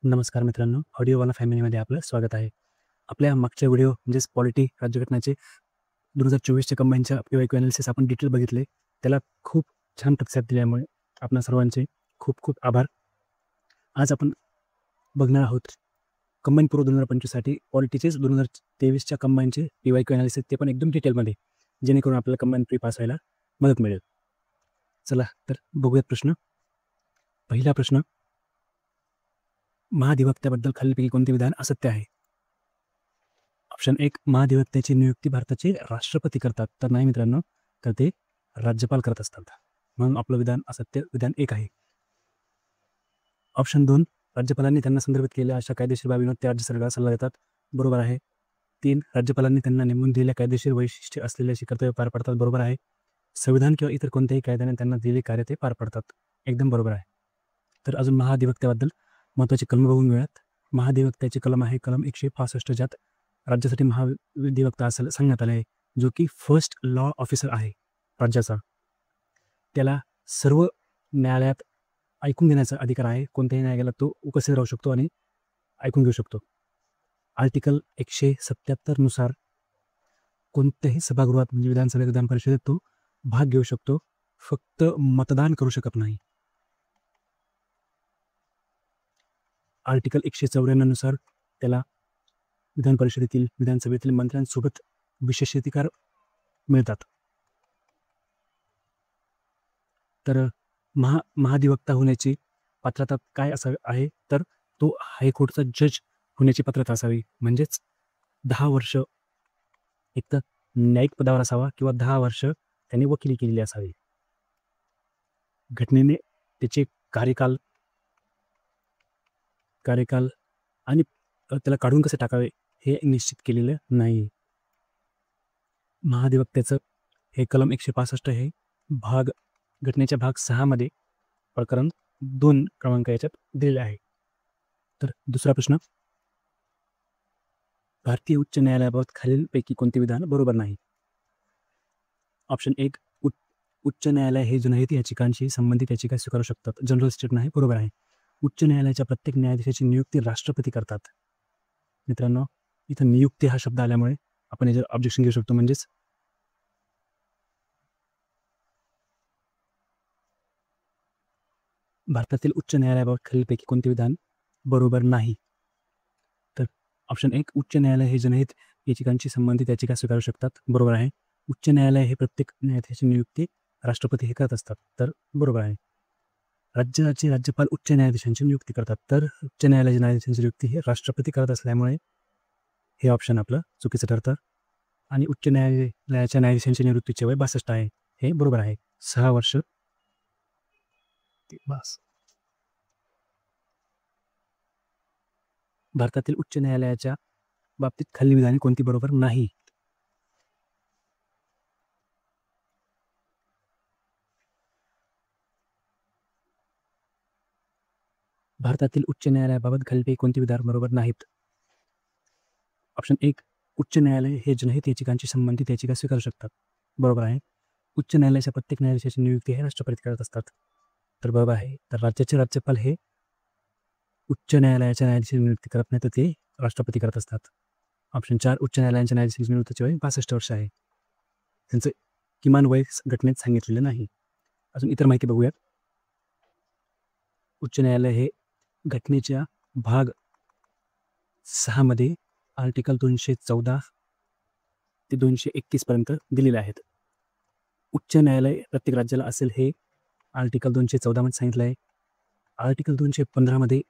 नमस्कार मित्रांनो, ऑडिओवाला फॅमिलीमध्ये आपलं स्वागत आहे. आपल्या मागच्या व्हिडिओ म्हणजेच पॉलिटी राज्यघटनेचे 2024च्या कंबाईनच्या PYQ एनालिसिस आपण डिटेल बघितले. त्याला खूप छान प्रतिसाद दिल्यामुळे आपणा सर्वांचे खूप खूप आभार. आज आपण बघणार आहोत कंबाईन पूर्व 2025साठी पॉलिटीचेच 2023च्या कंबाईनचे PYQ एनालिसिस, ते पण एकदम डिटेलमध्ये, जेणेकरून आपल्याला कंबाईन प्री पास व्हायला मदत मिळेल. चला तर बघूयात प्रश्न. पहिला प्रश्न, महाधिवक्त्याबद्दल खालीलपैकी कोणते विधान असत्य आहे? ऑप्शन 1, महाधिवक्त्याची नियुक्ती भारताचे राष्ट्रपती करतात. तर नाही मित्रांनो, तर ते राज्यपाल करत असतात. म्हणून आपलं विधान असत्य विधान 1 आहे. ऑप्शन 2, राज्यपालांनी त्यांना संदर्भित केलेल्या अशा कायदेशीर बाबींवर ते राज्य सरकारला सल्ला देतात. बरोबर आहे. 3, राज्यपालांनी त्यांना नेमून दिलेल्या कायदेशीर वैशिष्ट्ये असलेले अशी कर्तव्य पार पाडतात. बरोबर आहे. संविधान किंवा इतर कोणत्याही कायद्याने त्यांना दिलेले कार्य ते पार पाडतात. एकदम बरोबर आहे. तर अजून महाधिवक्त्याबद्दल महत्त्वाचे कलम बघून घेऊयात. महाधिवक्त्याचे कलम आहे कलम 165, ज्यात राज्यासाठी महाधिवक्ता असं सांगण्यात आले आहे, जो की फर्स्ट लॉ ऑफिसर आहे राज्याचा. त्याला सर्व न्यायालयात ऐकून घेण्याचा अधिकार आहे. कोणत्याही न्यायालयाला तो उपस्थित राहू शकतो आणि ऐकून घेऊ शकतो. आर्टिकल 177 नुसार कोणत्याही सभागृहात म्हणजे विधानसभेत, विधान परिषदेत तो भाग घेऊ शकतो, फक्त मतदान करू शकत नाही. आर्टिकल 194 नुसार त्याला विधान परिषदेतील, विधानसभेतील मंत्र्यांसोबत विशेषाधिकार मिळतात. तर महाधिवक्ता होण्याची पात्रता काय असावी आहे? तर तो हायकोर्टचा जज होण्याची पात्रता असावी. म्हणजेच 10 वर्ष एक तर न्यायिक पदावर असावा किंवा 10 वर्ष त्याने वकिली केलेली असावी. घटनेने त्याचे कार्यकाल आणि त्याला काढून कसे टाकावे हे निश्चित केलेलं नाही. महाधिवक्त्याचं हे कलम 165 हे घटनेच्या भाग 6 मध्ये प्रकरण 2 क्रमांक याच्यात दिलेले आहे. तर दुसरा प्रश्न, भारतीय उच्च न्यायालयाबाबत खालीलपैकी कोणते विधान बरोबर नाही? ऑप्शन 1, उच्च न्यायालय हे जनहित याचिकांशी संबंधित याचिका स्वीकारू शकतात. जनरल स्टेटमेंट आहे. बरोबर आहे. उच्च न्यायालयाच्या प्रत्येक न्यायाधीशाची नियुक्ती राष्ट्रपती करतात. मित्रांनो, इथं नियुक्ती हा शब्द आल्यामुळे आपण याच्यावर ऑब्जेक्शन घेऊ शकतो. म्हणजेच भारतातील उच्च न्यायालयाबाबत खालीलपैकी कोणते विधान बरोबर नाही? तर ऑप्शन 1, उच्च न्यायालय हे जनहित याचिकांशी संबंधित याचिका स्वीकारू शकतात. बरोबर आहे. उच्च न्यायालय हे प्रत्येक न्यायाधीशाची नियुक्ती राष्ट्रपती हे करत असतात. तर बरोबर आहे. राज्याचे राज्यपाल उच्च न्यायाधीशांची नियुक्ती करतात. तर उच्च न्यायालयाच्या न्यायाधीशांची नियुक्ती हे राष्ट्रपती करत असल्यामुळे हे ऑप्शन आपलं चुकीचं ठरतं. आणि उच्च न्यायालयाच्या न्यायाधीशांच्या निवृत्तीचे वय 62 आहे. हे बरोबर आहे. 6 वर्ष बस. भारतातील उच्च न्यायालयाच्या बाबतीत खालील विधाने कोणती बरोबर नाही? भारतातील उच्च न्यायालयाबाबत खालीलपैकी कोणती विधान बरोबर नाहीत? ऑप्शन 1, उच्च न्यायालय हे जनहित याचिकांशी संबंधित याचिका स्वीकारू शकतात. बरोबर आहे. उच्च न्यायालयाच्या प्रत्येक न्यायाधीशाची नियुक्ती हे राष्ट्रपती करत असतात. तर बरोबर आहे. तर राज्याचे राज्यपाल हे उच्च न्यायालयाच्या न्यायाधीशाची नियुक्ती करत नाही, तर ते राष्ट्रपती करत असतात. ऑप्शन 4, उच्च न्यायालयाच्या न्यायाधीशांची निवृत्तीचे वय 62 वर्ष आहे. त्यांचं किमान वय घटनेत सांगितलेलं नाही. अजून इतर माहिती बघूयात. उच्च न्यायालय हे घटनेच्या भाग 6 मध्ये आर्टिकल 214 ते 231 पर्यंत दिलेले आहेत. उच्च न्यायालय प्रत्येक राज्याला असेल हे आर्टिकल 214 मध्ये सांगितलं आहे. आर्टिकल 215 मध्ये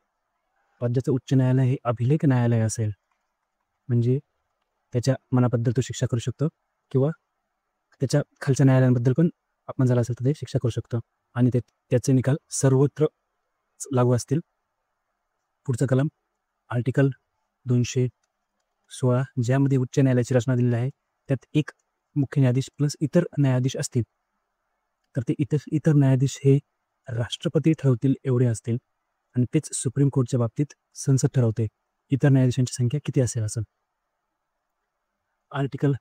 राज्याचं उच्च न्यायालय हे अभिलेख न्यायालय असेल, म्हणजे त्याच्या मनाबद्दल तो शिक्षा करू शकतो किंवा त्याच्या खालच्या न्यायालयांबद्दल पण अपमान झाला असेल तर ते शिक्षा करू शकतो आणि त्याचे निकाल सर्वत्र लागू असतील. पुढचा कलम आर्टिकल 216, ज्यामध्ये उच्च न्यायालयाची रचना दिलेली आहे, त्यात एक मुख्य न्यायाधीश प्लस इतर न्यायाधीश असतील. तर ते इतर न्यायाधीश हे राष्ट्रपती ठरवतील एवढे असतील आणि तेच सुप्रीम कोर्टच्या बाबतीत संसद ठरवते इतर न्यायाधीशांची संख्या किती असेल असं. आर्टिकल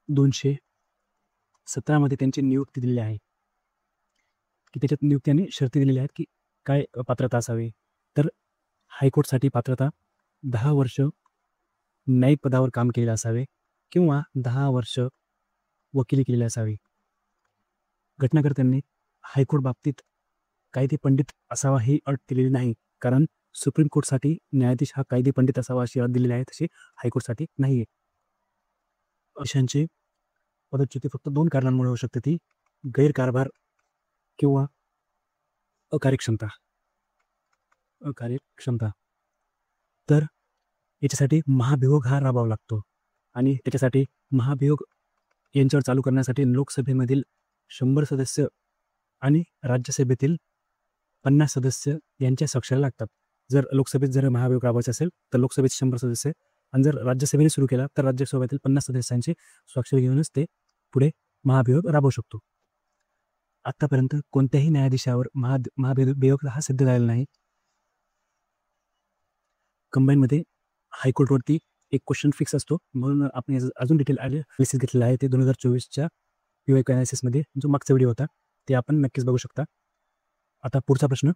217 मध्ये त्यांची नियुक्ती दिलेली आहे की त्याच्यात नियुक्ती आणि शर्ती दिलेल्या आहेत की काय पात्रता असावी. तर हायकोर्टसाठी पात्रता 10 वर्ष न्यायिक पदावर काम केलेले असावे किंवा 10 वर्ष वकिली केलेली असावी. घटनाकर्त्यांनी हायकोर्ट बाबतीत कायदे पंडित असावा ही अट दिलेली नाही, कारण सुप्रीम कोर्टसाठी न्यायाधीश हा कायदे पंडित असावा अशी अट दिलेली आहे, तशी हायकोर्टसाठी नाही आहे. अशांची पदच्युती फक्त 2 कारणांमुळे होऊ शकते, ती गैरकारभार किंवा अकार्यक्षमता. तर याच्यासाठी महाभियोग हा राबवावा लागतो आणि त्याच्यासाठी महाभियोग यांच्यावर चालू करण्यासाठी लोकसभेमधील 100 सदस्य आणि राज्यसभेतील 50 सदस्य यांच्या स्वाक्षऱ्या लागतात. जर लोकसभेत जर महाभियोग राबवायचा असेल तर लोकसभेत 100 सदस्य आणि जर राज्यसभेने सुरू केला तर राज्यसभेतील 50 सदस्यांची स्वाक्षरी घेऊनच ते पुढे महाभियोग राबवू शकतो. आतापर्यंत कोणत्याही न्यायाधीशावर महाभियोग हा सिद्ध झालेला नाही. कंबाईनमध्ये हायकोर्टवरती एक क्वेश्चन फिक्स असतो, म्हणून आपण अजून डिटेल अनालिसिस घेतलेला आहे. ते 2024च्या PYQ अनालिसिसमध्ये जो मागचा व्हिडिओ होता ते आपण नक्कीच बघू शकता. आता पुढचा प्रश्न,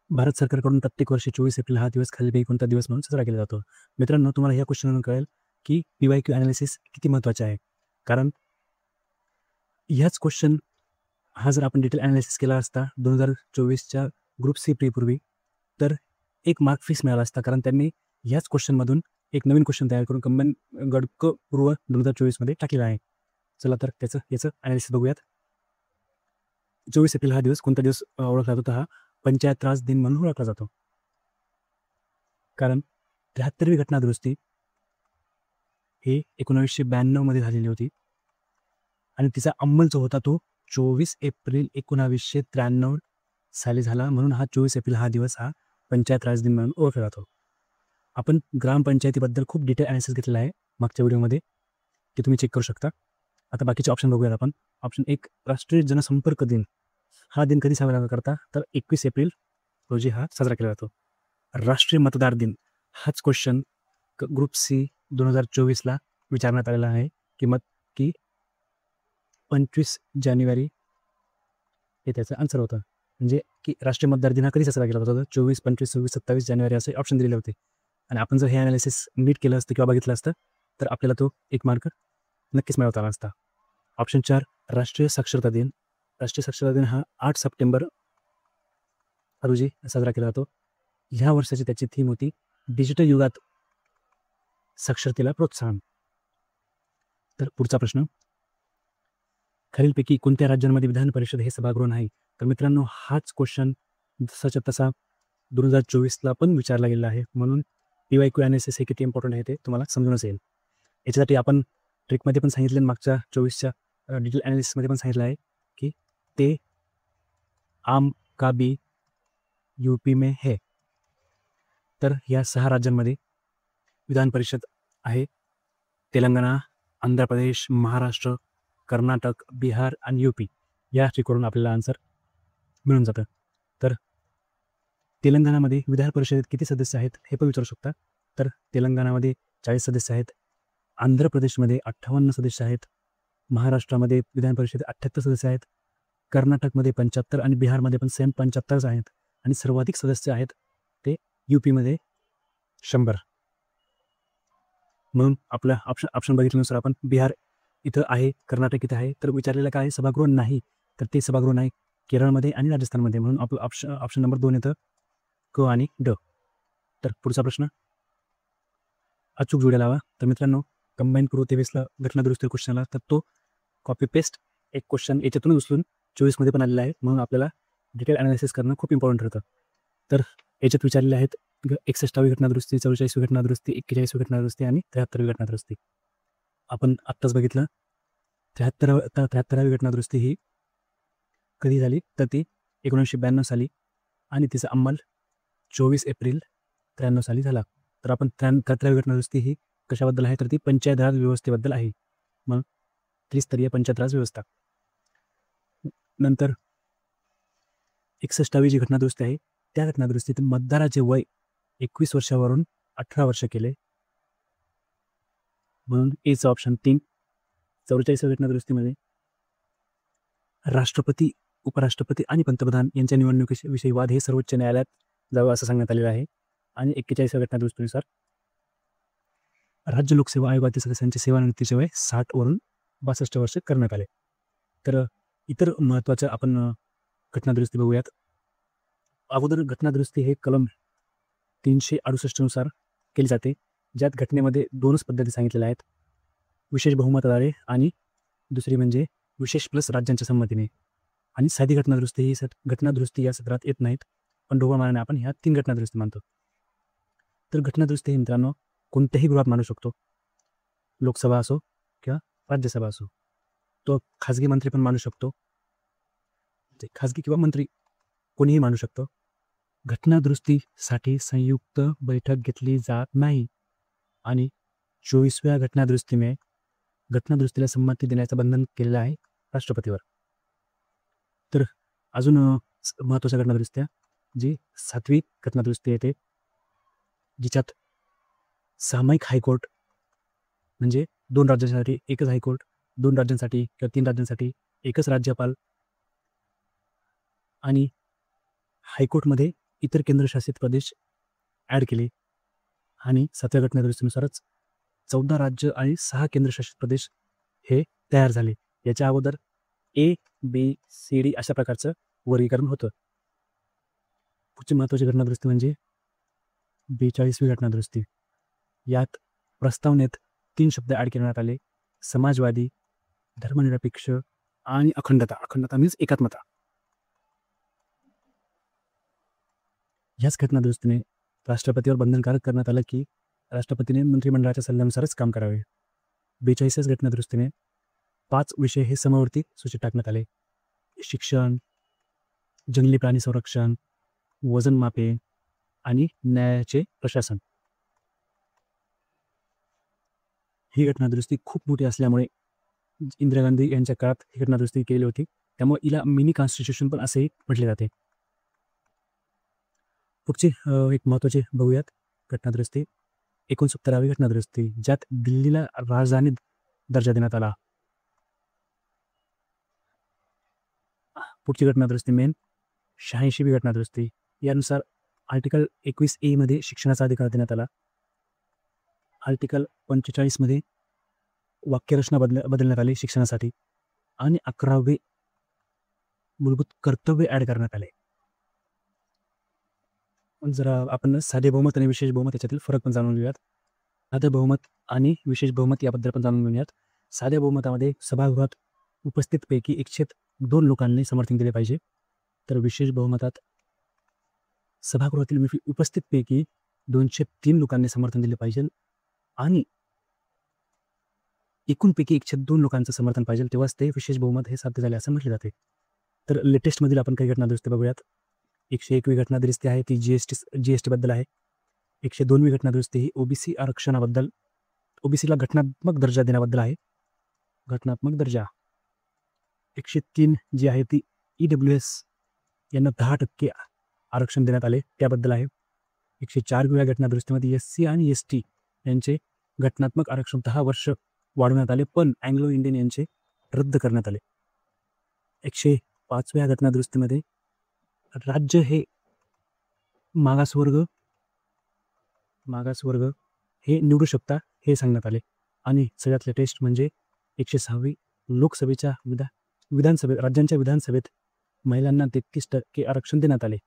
भारत सरकारकडून प्रत्येक वर्षी 24 एप्रिल हा दिवस खालीलपैकी कोणता दिवस म्हणून साजरा केला जातो? मित्रांनो, तुम्हाला ह्या क्वेश्चनवरून कळेल की PYQ अनालिसिस किती महत्त्वाचे आहे, कारण ह्याच क्वेश्चन हा जर आपण डिटेल अनालिसिस केला असता 2024च्या ग्रुप C प्रीपूर्वी तर एक मार्क फिक्स मिळाला असता, कारण त्यांनी ह्याच क्वेश्चनमधून एक नवीन क्वेश्चन तयार करून कंबाईन गडक पूर्व 2024मध्ये टाकलेला आहे. चला तर याचं अनालिसिस बघूयात. 24 एप्रिल हा दिवस कोणता दिवस ओळखला जातो? हा पंचायत राज दिन म्हणून ओळखला जातो, कारण 73वी घटना दुरुस्ती ही 1992 मध्ये झालेली होती आणि तिचा अंमल जो होता तो 24 एप्रिल 1993 साली झाला, म्हणून हा 24 एप्रिल हा दिवस हा पंचायत राज दिन म्हणून ओळखला जातो. आपण ग्रामपंचायतीबद्दल खूप डिटेल अनालिसिस घेतलेला आहे मागच्या व्हिडिओमध्ये, ते तुम्ही चेक करू शकता. आता बाकीचे ऑप्शन बघूयात आपण. ऑप्शन 1, राष्ट्रीय जनसंपर्क दिन. हा दिन कधी साजरा करता? तर 21 एप्रिल रोजी हा साजरा केला जातो. राष्ट्रीय मतदार दिन, हाच क्वेश्चन ग्रुप C 2024ला विचारण्यात आलेला आहे की 25 जानेवारी हे त्याचं आन्सर होतं. म्हणजे की राष्ट्रीय मतदार दिन हा कधी साजरा केला जातो? 24, 25, 26, 27 जानेवारी असे ऑप्शन दिलेले होते. आणि आपण जर हे अनालिसिस नीट केलं असतं किंवा बघितलं असतं तर आपल्याला तो 1 मार्क नक्कीच मिळवता आला असता. ऑप्शन 4, राष्ट्रीय साक्षरता दिन. राष्ट्रीय साक्षरता दिन हा 8 सप्टेंबर रोजी साजरा केला जातो. ह्या वर्षाची त्याची थीम होती डिजिटल युगात साक्षरतेला प्रोत्साहन. तर पुढचा प्रश्न, खालीलपैकी कोणत्या राज्यांमध्ये विधान परिषद हे सभागृह नाही? तर मित्रांनो, हाच क्वेश्चन जसाच्या तसा 2024ला पण विचारला गेलेला आहे, म्हणून PYQ अनालिसिस हे किती इम्पॉर्टंट आहे ते तुम्हाला समजूनच येईल. याच्यासाठी आपण ट्रिकमध्ये पण सांगितले, मागच्या 24च्या डिटेल अनालिसिसमध्ये पण सांगितलं आहे की ते आम का बी UP में है. तर या 6 राज्यांमध्ये विधान परिषद आहे. तेलंगणा, आंध्र प्रदेश, महाराष्ट्र, कर्नाटक, बिहार आणि UP. या ट्रिकवरून आपल्याला आन्सर मिळून जातं. तर तेलंगणामध्ये विधान परिषदेत किती सदस्य आहेत हे पण विचारू शकता. तर तेलंगणामध्ये 40 सदस्य आहेत, आंध्र प्रदेशमध्ये 58 सदस्य आहेत, महाराष्ट्रामध्ये विधान परिषदेत 78 सदस्य आहेत, कर्नाटकमध्ये 75 आणि बिहारमध्ये पण सेम 75 आहेत, आणि सर्वाधिक सदस्य आहेत ते UP मध्ये 100. म्हणून आपल्या ऑप्शन बघितल्यानुसार आपण बिहार इथं आहे, कर्नाटक इथं आहे, तर विचारलेलं काय सभागृह नाही, तर ते सभागृह नाही केरळमध्ये आणि राजस्थानमध्ये, म्हणून आपलं ऑप्शन नंबर 2 येतं क आणि ड. तर पुढचा प्रश्न, अचूक जोड्या लावा. तर मित्रांनो, कंबाईन पूर्व 23ला घटना दुरुस्ती क्वेश्चन आला, तर तो कॉपी पेस्ट एक क्वेश्चन याच्यातून उचलून 24मध्ये पण आलेला आहे, म्हणून आपल्याला डिटेल अनालिसिस करणं खूप इम्पॉर्टंट ठरतं. तर याच्यात विचारलेले आहेत 61वी घटना दुरुस्ती, 44वी घटना दुरुस्ती, 41वी घटना दुरुस्ती आणि 73वी घटना दुरुस्ती. आपण आत्ताच बघितलं 73वी घटना दुरुस्ती ही कधी झाली, तर ती 1992 साली आणि तिचा अंमल 24 एप्रिल 93 साली झाला. तर आपण 73वी घटना दुरुस्ती ही कशाबद्दल आहे, तर ती पंचायत राज व्यवस्थेबद्दल आहे, मग त्रिस्तरीय पंचायत राज व्यवस्था. नंतर 61वी जी घटना दुरुस्ती आहे, त्या घटना दुरुस्तीत मतदाराचे वय 21 वर्षावरून 18 वर्ष केले, म्हणून एचं ऑप्शन 3. 44वी घटना दुरुस्तीमध्ये राष्ट्रपती, उपराष्ट्रपती आणि पंतप्रधान यांच्या निवडणुकीविषयी वाद हे सर्वोच्च न्यायालयात जावं असं सांगण्यात आलेलं आहे. आणि 41व्या घटनादुरुस्तीनुसार राज्य लोकसेवा आयोगातील सदस्यांची सेवानिवृत्तीचे वय 60 वरून 62 वर्ष करण्यात आले. तर इतर महत्त्वाच्या आपण घटनादुरुस्ती बघूयात. अगोदर घटनादुरुस्ती हे कलम 368 नुसार केली जाते, ज्यात घटनेमध्ये 2च पद्धती सांगितलेल्या आहेत, विशेष बहुमताद्वारे आणि दुसरी म्हणजे विशेष प्लस राज्यांच्या संमतीने. आणि साधी घटनादुरुस्ती ही घटनादुरुस्ती या सत्रात येत नाहीत, पण ढोबळ मानाने आपण ह्या 3 घटनादुरुस्ती मानतो. तर घटनादुरुस्ती हे मित्रांनो कोणत्याही गृहात मानू शकतो, लोकसभा असो किंवा राज्यसभा असो. तो खाजगी मंत्री पण मानू शकतो, खाजगी किंवा मंत्री कोणीही मानू शकतो. घटनादुरुस्तीसाठी संयुक्त बैठक घेतली जात नाही आणि 24व्या घटनादुरुस्तीला संमती देण्याचं बंधन केलेलं आहे राष्ट्रपतीवर. तर अजून महत्त्वाच्या घटनादुरुस्त्या, जी 7वी घटनादुरुस्ती येते, जिच्यात सामायिक हायकोर्ट म्हणजे 2 राज्यांसाठी एकच हायकोर्ट, 2 राज्यांसाठी किंवा 3 राज्यांसाठी एकच राज्यपाल आणि हायकोर्टमध्ये इतर केंद्रशासित प्रदेश ॲड केले. आणि 7व्या घटनादुरुस्तीनुसारच 14 राज्य आणि 6 केंद्रशासित प्रदेश हे तयार झाले. याच्या अगोदर ABCD अशा प्रकारचं वर्गीकरण होतं. पुढची महत्त्वाची घटनादुरुस्ती म्हणजे 42वी घटनादुरुस्ती. यात प्रस्तावनेत 3 शब्द ॲड करण्यात आले, समाजवादी, धर्मनिरपेक्ष आणि अखंडता. अखंडता मीन्स एकात्मता. ह्याच घटनादुरुस्तीने राष्ट्रपतीवर बंधनकारक करण्यात आलं की राष्ट्रपतीने मंत्रिमंडळाच्या सल्ल्यानुसारच काम करावे. 42व्या घटनादुरुस्तीने 5 विषय हे समवर्ती सूचीत टाकण्यात आले, शिक्षण, जंगली प्राणी संरक्षण, वजन मापे आणि न्यायाचे प्रशासन. ही घटनादुरुस्ती खूप मोठी असल्यामुळे इंदिरा गांधी यांच्या काळात ही घटनादुरुस्ती केलेली होती, त्यामुळे हिला मिनी कॉन्स्टिट्यूशन पण असेही म्हटले जाते. पुढची एक महत्त्वाची बघूयात घटनादुरुस्ती, 69वी घटनादुरुस्ती, ज्यात दिल्लीला राजधानी दर्जा देण्यात आला. पुढची घटनादुरुस्ती मेन 86वी घटनादुरुस्ती. यानुसार आर्टिकल 21A मध्ये शिक्षणाचा अधिकार देण्यात आला. आर्टिकल 45 मध्ये वाक्यरचना बदलण्यात आली शिक्षणासाठी आणि 11वे मूलभूत कर्तव्य ॲड करण्यात आले. जरा आपण साधे बहुमत आणि विशेष बहुमत याच्यातील फरक पण जाणून घेऊयात. साधे बहुमत आणि विशेष बहुमत याबद्दल पण जाणून घेऊयात. साध्या बहुमतामध्ये सभागृहात उपस्थितपैकी 102 लोकांनी समर्थन दिले पाहिजे, तर विशेष बहुमतात सभागृहातील उपस्थितपैकी 203 लोकांनी समर्थन दिले पाहिजे आणि एकूणपैकी 102 लोकांचं समर्थन पाहिजे, तेव्हाच ते विशेष बहुमत हे साध्य झाले असं म्हटले जाते. तर लेटेस्टमधील आपण काही घटनादुरुस्ती बघूयात. 101वी घटनादुरुस्ती आहे ती GST बद्दल आहे. 102वी घटनादुरुस्ती ही OBC आरक्षणाबद्दल, OBCला घटनात्मक दर्जा देण्याबद्दल आहे. घटनात्मक दर्जा. 103 जी आहे ती EWS यांना 10% आरक्षण देण्यात आले त्याबद्दल आहे. 104व्या घटनादुरुस्तीमध्ये SC आणि ST यांचे घटनात्मक आरक्षण 10 वर्ष वाढवण्यात आले, पण अँग्लो इंडियन यांचे रद्द करण्यात आले. 105व्या घटनादुरुस्तीमध्ये राज्य हे मागासवर्ग हे निवडू शकता हे सांगण्यात आले. आणि सगळ्यात लेटेस्ट म्हणजे 106वी लोकसभेच्या विधानसभेत राज्यांच्या विधानसभेत महिलांना 33% आरक्षण देण्यात आले.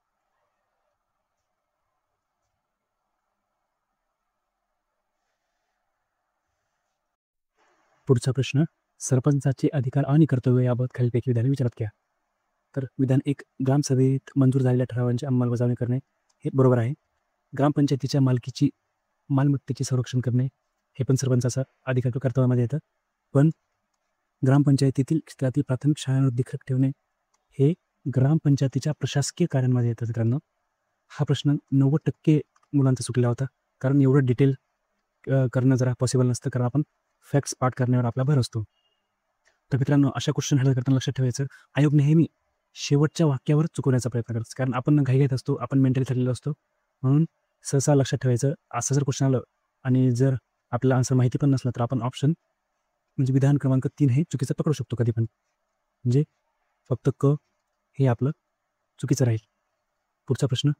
पुढचा प्रश्न, सरपंचाचे अधिकार आणि कर्तव्य याबाबत खालीलपैकी विधाने विचारात घ्या. तर विधान 1, ग्रामसभेत मंजूर झालेल्या ठरावांची अंमलबजावणी करणे हे बरोबर आहे. ग्रामपंचायतीच्या मालमत्तेचे संरक्षण करणे हे पण सरपंचाचा अधिकार कर्तव्यामध्ये येतं. पण ग्रामपंचायतीतील क्षेत्रातील प्राथमिक शाळांवर देखरेख ठेवणे हे ग्रामपंचायतीच्या प्रशासकीय कार्यांमध्ये येतं. मित्रांनो, हा प्रश्न 90% मुलांचा चुकलेला होता, कारण एवढं डिटेल करणं जरा पॉसिबल नसतं, कारण आपण फॅक्ट्स पाठ करण्यावर आपला भर असतो. तर मित्रांनो, अशा क्वेश्चन हँडल करताना लक्षात ठेवायचं, आयोग नेहमी शेवटच्या वाक्यावर चुकवण्याचा प्रयत्न करतो, कारण आपण घाईघाईत असतो, आपण मेंटली थकलेलो असतो. म्हणून सहसा लक्षात ठेवायचं, असं जर क्वेश्चन आलं आणि जर आपल्याला आन्सर माहिती पण नसलं तर आपण ऑप्शन म्हणजे विधान क्रमांक 3 हे चुकीचं पकडू शकतो कधी पण. म्हणजे फक्त क हे आपलं चुकीचं राहील. पुढचा प्रश्न,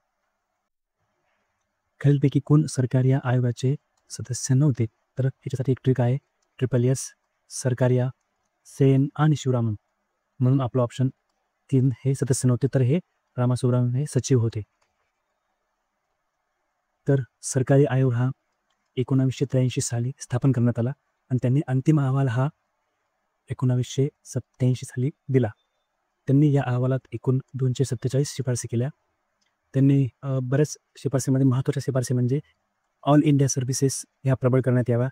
खालीलपैकी कोण सरकार या आयोगाचे सदस्य नव्हते? तर याच्यासाठी एक ट्रिक आहे, ट्रिपल एस, सरकारिया, सेन आणि शिवरामन. म्हणून आपलं ऑप्शन 3 हे सदस्य नव्हते, तर हे रामासुब्रमण्यम हे सचिव होते. तर सरकारी आयोग हा 1983 साली स्थापन करण्यात आला आणि त्यांनी अंतिम अहवाल हा 1987 साली दिला. त्यांनी या अहवालात एकूण 247 शिफारसी केल्या. त्यांनी बऱ्याच शिफारसीमध्ये महत्त्वाच्या शिफारसी म्हणजे ऑल इंडिया सर्व्हिसेस ह्या प्रबळ करण्यात याव्या,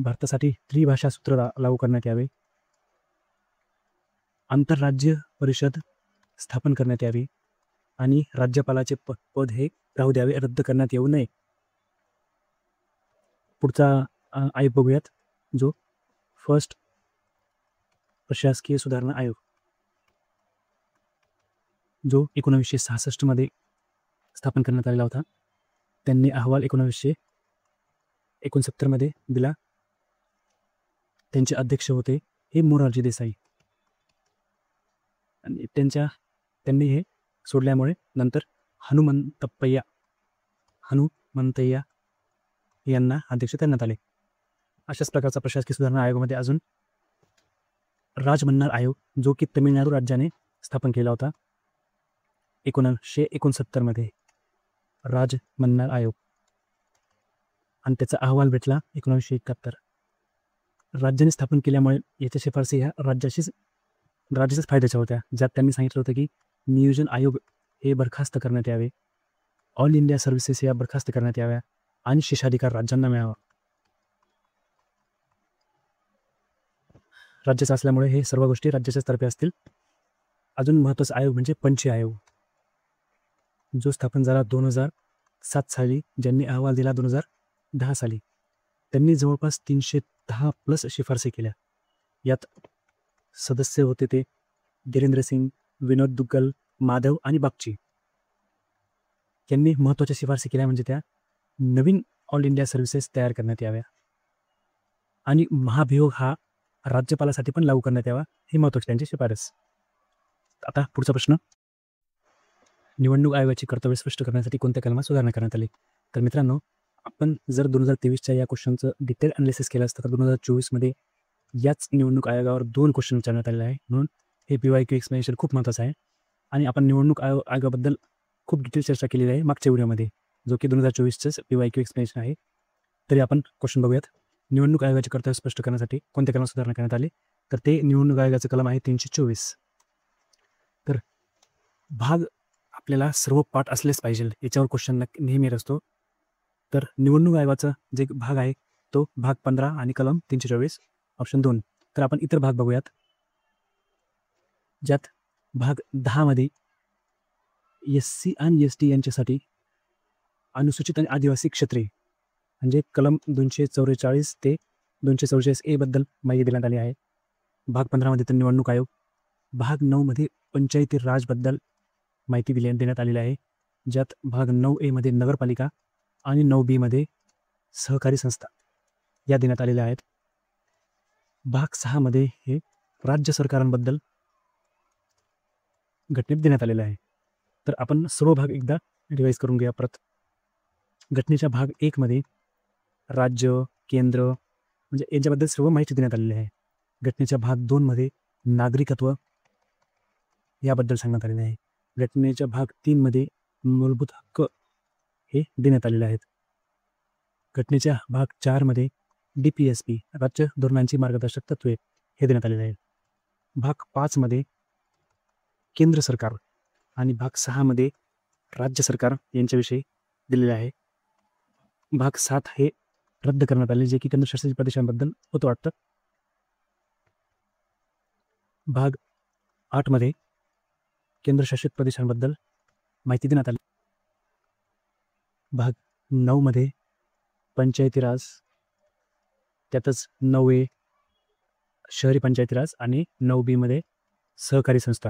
भारतासाठी त्रिभाषा सूत्र लागू करण्यात यावे, आंतरराज्य परिषद स्थापन करण्यात यावी आणि राज्यपालाचे पद हे राहू द्यावे, रद्द करण्यात येऊ नये. पुढचा आयोग बघूयात, जो फर्स्ट प्रशासकीय सुधारणा आयोग, जो 1966 मध्ये स्थापन करण्यात आलेला होता. त्यांनी अहवाल 1969 मध्ये दिला. त्यांचे अध्यक्ष होते हे मोरारजी देसाई आणि त्यांनी हे सोडल्यामुळे नंतर हनुमंतय्या यांना अध्यक्ष करण्यात आले. अशाच प्रकारचा प्रशासकीय सुधारणा आयोगामध्ये अजून राजमन्नार आयोग, जो की तमिळनाडू राज्याने स्थापन केला होता 1969 मध्ये, राजमन्नार आयोग, आणि त्याचा अहवाल भेटला 1971. राज्याने स्थापन केल्यामुळे याच्या शिफारसी ह्या राज्याच्याच फायद्याच्या होत्या, ज्यात त्यांनी सांगितलं होतं की नियोजन आयोग हे बरखास्त करण्यात यावे, ऑल इंडिया सर्व्हिसेस या बरखास्त करण्यात याव्या आणि शेषाधिकार राज्यांना मिळावा. राज्याचं असल्यामुळे हे सर्व गोष्टी राज्याच्याच तर्फे असतील. अजून महत्त्वाचा आयोग म्हणजे पंची आयोग, जो स्थापन झाला 2007 साली, ज्यांनी अहवाल दिला 2010 साली. त्यांनी जवळपास 310+ शिफारसी केल्या. यात सदस्य होते ते गिरींद्र सिंग, विनोद दुग्गल, माधव आणि बागची. यांनी महत्त्वाच्या शिफारसी केल्या म्हणजे त्या नवीन ऑल इंडिया सर्व्हिसेस तयार करण्यात याव्या आणि महाभियोग हा राज्यपालासाठी पण लागू करण्यात यावा, ही महत्त्वाची त्यांची शिफारस. आता पुढचा प्रश्न, निवडणूक आयोगाची कर्तव्य स्पष्ट करण्यासाठी कोणत्या कलमात सुधारणा करण्यात आली? तर मित्रांनो, आपण जर 2023च्या या क्वेश्चनचं डिटेल अनालिसिस केलं असतं तर 2024 मध्ये याच निवडणूक आयोगावर 2 क्वेश्चन विचारण्यात आलेले आहे. म्हणून हे PYQ एक्सप्लेनेशन खूप महत्त्वाचं आहे आणि आपण निवडणूक आयोगाबद्दल खूप डिटेल चर्चा केलेली आहे मागच्या व्हिडिओमध्ये, जो की 2024चंच PYQ एक्सप्लेनेशन आहे. तरी आपण क्वेश्चन बघूयात. निवडणूक आयोगाचे कर्तव्य स्पष्ट करण्यासाठी कोणत्या कलमात सुधारणा करण्यात आली? तर ते निवडणूक आयोगाचं कलम आहे 324. तर भाग आपल्याला सर्व पाठ असलेच पाहिजे, याच्यावर क्वेश्चन नेहमी असतो. तर निवडणूक आयोगाचा जे भाग आहे तो भाग 15 आणि कलम 324 ऑप्शन 2. तर आपण इतर भाग बघूयात, ज्यात भाग 10 मध्ये SC आणि ST यांच्यासाठी अनुसूचित आणि आदिवासी क्षेत्रे म्हणजे कलम 244 ते 244A बद्दल माहिती देण्यात आली आहे. भाग 15 मध्ये तर निवडणूक आयोग. भाग 9 मध्ये पंचायती राजबद्दल माहिती देण्यात आलेली आहे, ज्यात भाग 9A मध्ये नगरपालिका आणि 9B मध्ये सहकारी संस्था या देण्यात आलेल्या आहेत. भाग 6 मध्ये हे राज्य सरकारांबद्दल घटनेत देण्यात आलेलं आहे. तर आपण सर्व भाग एकदा रिवाईज करून घेऊया परत. घटनेच्या भाग 1 मध्ये राज्य, केंद्र म्हणजे याच्याबद्दल सर्व माहिती देण्यात आलेली आहे. घटनेच्या भाग 2 मध्ये नागरिकत्व याबद्दल सांगण्यात आलेले आहे. घटनेच्या भाग 3 मध्ये मूलभूत हक्क हे देण्यात आलेले आहेत. घटनेच्या भाग 4 मध्ये DPSP राज्य धोरणांची मार्गदर्शक तत्त्वे हे देण्यात आलेले आहे. भाग 5 मध्ये केंद्र सरकार आणि भाग 6 मध्ये राज्य सरकार यांच्याविषयी दिलेले आहे. भाग 7 हे रद्द करण्यात आले, जे की केंद्रशासित प्रदेशांबद्दल होतं वाटतं. भाग 8 मध्ये केंद्रशासित प्रदेशांबद्दल माहिती देण्यात आली. भाग 9 मध्ये पंचायती राज, त्यातच 9A शहरी पंचायती राज आणि 9B मध्ये सहकारी संस्था.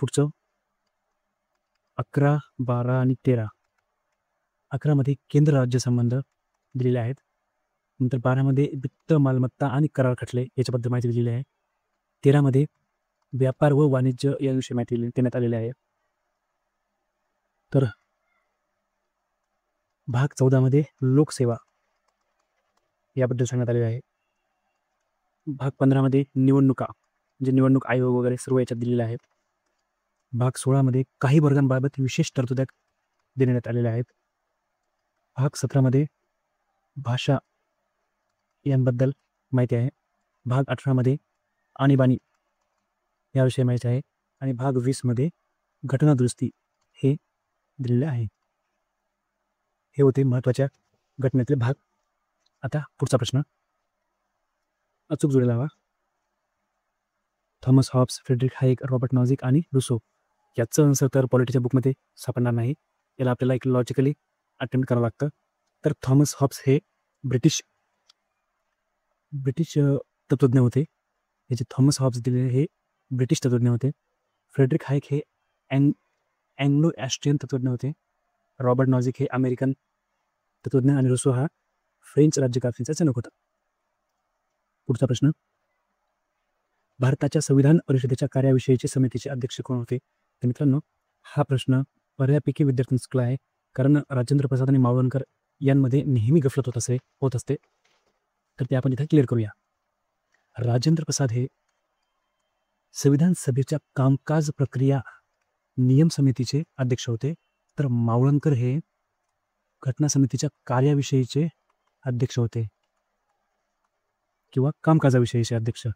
पुढचं 11, 12 आणि 13. 11 मध्ये केंद्र राज्य संबंध दिलेले आहेत. नंतर 12 मध्ये वित्त, मालमत्ता आणि करार खटले याच्याबद्दल माहिती दिलेली आहे. 13 मध्ये व्यापार व वाणिज्य याविषयी माहिती देण्यात आलेली आहे. तर भाग 14 मध्ये लोकसेवा याबद्दल सांगण्यात आलेले आहे. भाग 15 मध्ये निवडणुका म्हणजे निवडणूक आयोग वगैरे सर्व याच्यात दिलेले आहेत. भाग 16 मध्ये काही वर्गांबाबत विशेष तरतुद्या देण्यात आलेल्या आहेत. भाग 17 मध्ये भाषा यांबद्दल माहिती आहे. भाग 18 मध्ये आणीबाणी याविषयी माहिती आहे आणि भाग 20 मध्ये घटना दुरुस्ती हे दिलेले आहे. हे होते महत्त्वाच्या घटनेतले भाग. आता पुढचा प्रश्न अचूक जोडला हवा. थॉमस हॉब्स, फ्रेडरिक हायेक, रॉबर्ट नॉझिक आणि रुसो याचं आन्सर तर पॉलिटीच्या बुकमध्ये सापडणार नाही. याला आपल्याला एक लॉजिकली अटेम्प्ट करावं लागतं. तर थॉमस हॉब्स हे ब्रिटिश तत्त्वज्ञ होते. हे जे थॉमस हॉब्स दिलेले हे ब्रिटिश तत्त्वज्ञ होते. फ्रेडरिक हायेक हे अँग्लो ॲस्ट्रियन तत्त्वज्ञ होते. रॉबर्ट नॉझिक हे अमेरिकन तत्त्वज्ञ आणि रुसो हा फ्रेंच राज्यकारभाराचा जनक होता. पुढचा प्रश्न भारताच्या संविधान परिषदेच्या कार्याविषयीचे समितीचे अध्यक्ष कोण होते? तर मित्रांनो हा प्रश्न बऱ्यापैकी विद्यार्थ्यांना चुकला आहे, कारण राजेंद्र प्रसाद आणि मावळणकर यांमध्ये नेहमी गफलत होत असते. तर ते आपण इथे क्लिअर करूया. राजेंद्र प्रसाद हे संविधान सभेच्या कामकाज प्रक्रिया नियम समितीचे अध्यक्ष होते. तर मावळणकर हे घटना समितीच्या कार्याविषयीचे अध्यक्ष होते किंवा कामकाजाविषयीचे अध्यक्ष.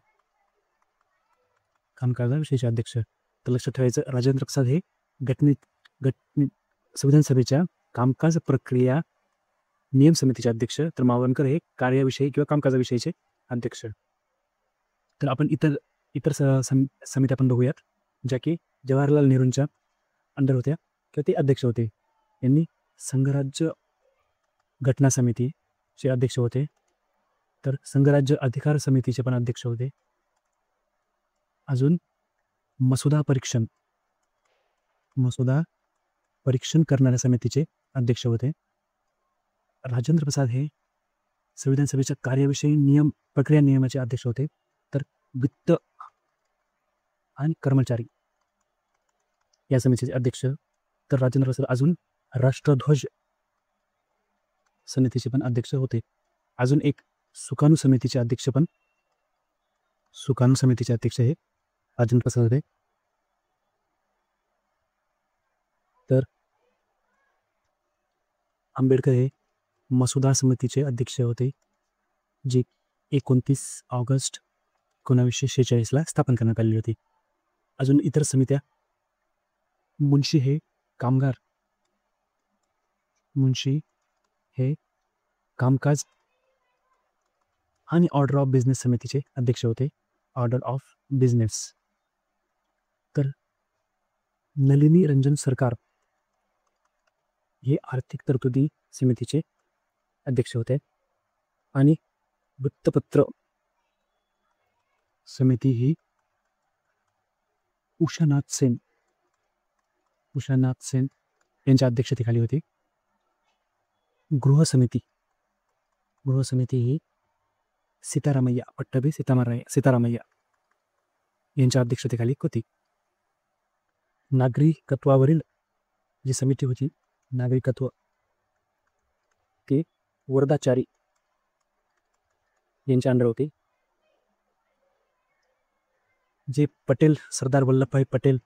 तर लक्षात ठेवायचं राजेंद्र प्रसाद हे संविधान सभेच्या कामकाज प्रक्रिया नियम समितीचे अध्यक्ष, तर मावळणकर हे कार्याविषयी किंवा कामकाजाविषयीचे अध्यक्ष. तर आपण इतर समित्या आपण बघूयात ज्या की जवाहरलाल नेहरूंच्या अंडर होत्या किंवा ते अध्यक्ष होते. यांनी संघराज्य घटना समितीचे अध्यक्ष होते. तर संघराज्य अधिकार समितीचे पण अध्यक्ष होते. अजून मसुदा परीक्षण करणाऱ्या समितीचे अध्यक्ष होते. राजेंद्र प्रसाद हे संविधान सभेच्या कार्याविषयी प्रक्रिया नियमाचे अध्यक्ष होते. तर वित्त आणि कर्मचारी या समितीचे अध्यक्ष. तर राजेंद्र प्रसाद अजून राष्ट्रध्वज समितीचे पण अध्यक्ष होते. अजून एक सुकाणू समितीचे अध्यक्ष हे राजेंद्र प्रसाद होते. तर आंबेडकर हे मसुदा समितीचे अध्यक्ष होते, जे 29 ऑगस्ट 1946 स्थापन करण्यात आलेली होती. अजून इतर समित्या मुंशी हे कामकाज आणि ऑर्डर ऑफ बिझनेस समितीचे अध्यक्ष होते. Order of business. तर नलिनी रंजन सरकार हे आर्थिक तरतुदी समितीचे अध्यक्ष होते. आणि वृत्तपत्र समिती ही उषानाथ सेन यांच्या अध्यक्षतेखाली होती. गृह समिती ही पट्टभी सीतारामय्या यांच्या अध्यक्षतेखाली होती. नागरिकत्वावरील जी समिती होती, नागरिकत्व, ते वरदाचारी यांच्या अंडर होते. जे सरदार वल्लभभाई पटेल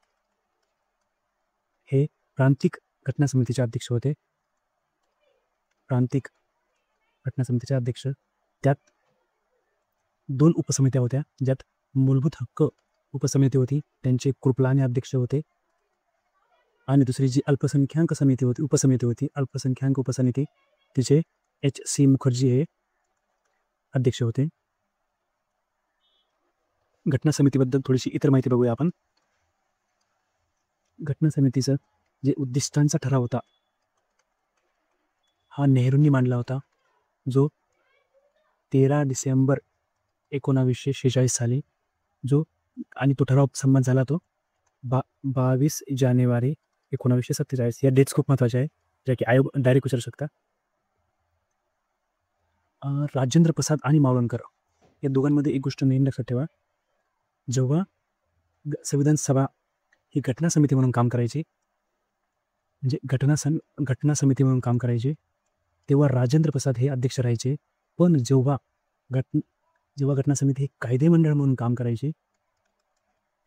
हे प्रांतिक घटना समितीचे अध्यक्ष होते. त्यात 2 उपसमित्या होत्या, ज्यात मूलभूत हक्क उपसमिती होती, त्यांचे कृपलानी अध्यक्ष होते. आणि दुसरी जी अल्पसंख्याक उपसमिती होती, अल्पसंख्याक उपसमिती, तिचे H.C. मुखर्जी हे अध्यक्ष होते. घटना समितीबद्दल थोडीशी इतर माहिती बघूया आपण. घटना समितीचं जे उद्दिष्टांचा ठराव होता हा नेहरूंनी मांडला होता, जो 13 डिसेंबर 1946 साली आणि तो ठराव संमत झाला तो 22 जानेवारी 1947. या डेट्स खूप महत्त्वाच्या आहे, ज्या की आयोग डायरेक्ट विचारू शकता. राजेंद्र प्रसाद आणि मावळणकर या दोघांमध्ये एक गोष्ट नेहमी लक्षात ठेवा. जेव्हा संविधान सभा ही घटना समिती म्हणून काम करायची, म्हणजे घटना समिती म्हणून काम करायचे, तेव्हा राजेंद्र प्रसाद हे अध्यक्ष राहायचे. पण जेव्हा घटना समिती हे कायदे मंडळ म्हणून काम करायचे,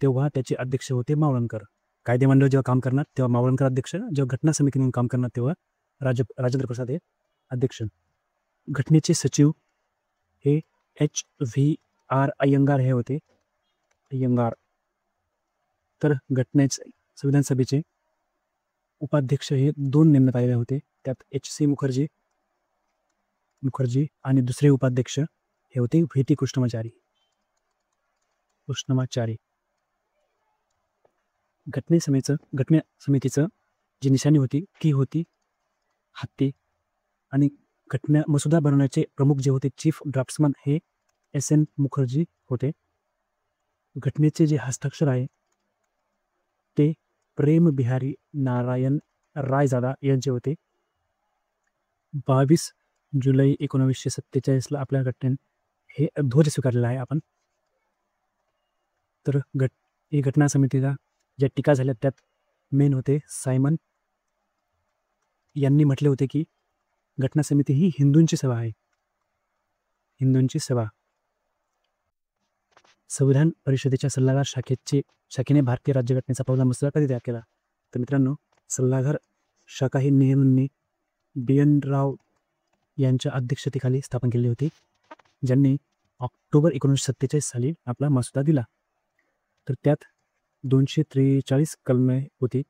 तेव्हा त्याचे अध्यक्ष होते मावळणकर. कायदे मंडळ जेव्हा काम करणार तेव्हा मावळणकर अध्यक्ष, जेव्हा घटना समिती म्हणून काम करणार तेव्हा राजेंद्र प्रसाद हे अध्यक्ष. घटनेचे सचिव हे HVR अय्यंगार हे होते. अय्यंगार. तर संविधान सभेचे उपाध्यक्ष हे 2 नेमण्यात आलेले होते. त्यात HC मुखर्जी आणि दुसरे उपाध्यक्ष हे होते VT कृष्णमाचारी. घटना समितीचं जी निशाणी होती ती होती हत्ती. आणि मसुदा बनवण्याचे प्रमुख जे होते चीफ ड्राफ्ट्समन हे SN मुखर्जी होते. घटनेचे जे हस्ताक्षर आहे ते प्रेम बिहारी नारायण रायजादा यांचे होते. 22 जुलै 1947 आपल्या घटनेने हे ध्वज स्वीकारलेला आहे आपण. तर ही घटना समितीला ज्या टीका झाल्या त्यात मेन होते सायमन यांनी म्हटले होते की घटना समिती ही हिंदूंची सभा आहे. संविधान परिषदेच्या सल्लागार शाखेने भारतीय राज्यघटनेचा पहिला मसुदा कधी तयार केला? तर मित्रांनो, सल्लागार शाखा ही नेहरूंनी BN राव यांच्या अध्यक्षतेखाली स्थापन केली होती, ज्यांनी ऑक्टोबर 1947 साली आपला मसुदा दिला. तर त्यात 243 कलमे होती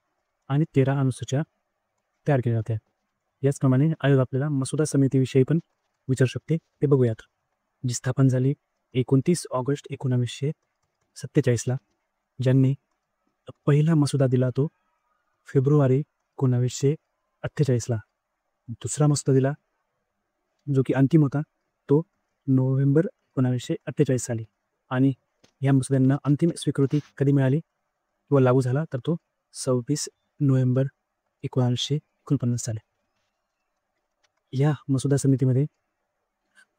आणि 13 अनुसूच्या तयार केल्या होत्या. याचप्रमाणे आयोग आपल्याला मसुदा समितीविषयी पण विचारू शकते, ते बघूयात. जी स्थापन झाली 29 ऑगस्ट 1947, ज्यांनी पहिला मसुदा दिला तो फेब्रुवारी 1948. दुसरा मसुदा दिला जो की अंतिम होता तो नोव्हेंबर 1948 साली. आणि या मसुद्यांना अंतिम स्वीकृती कधी मिळाली किंवा लागू झाला तर तो 26 नोव्हेंबर 1949 साली. या मसुदा समितीमध्ये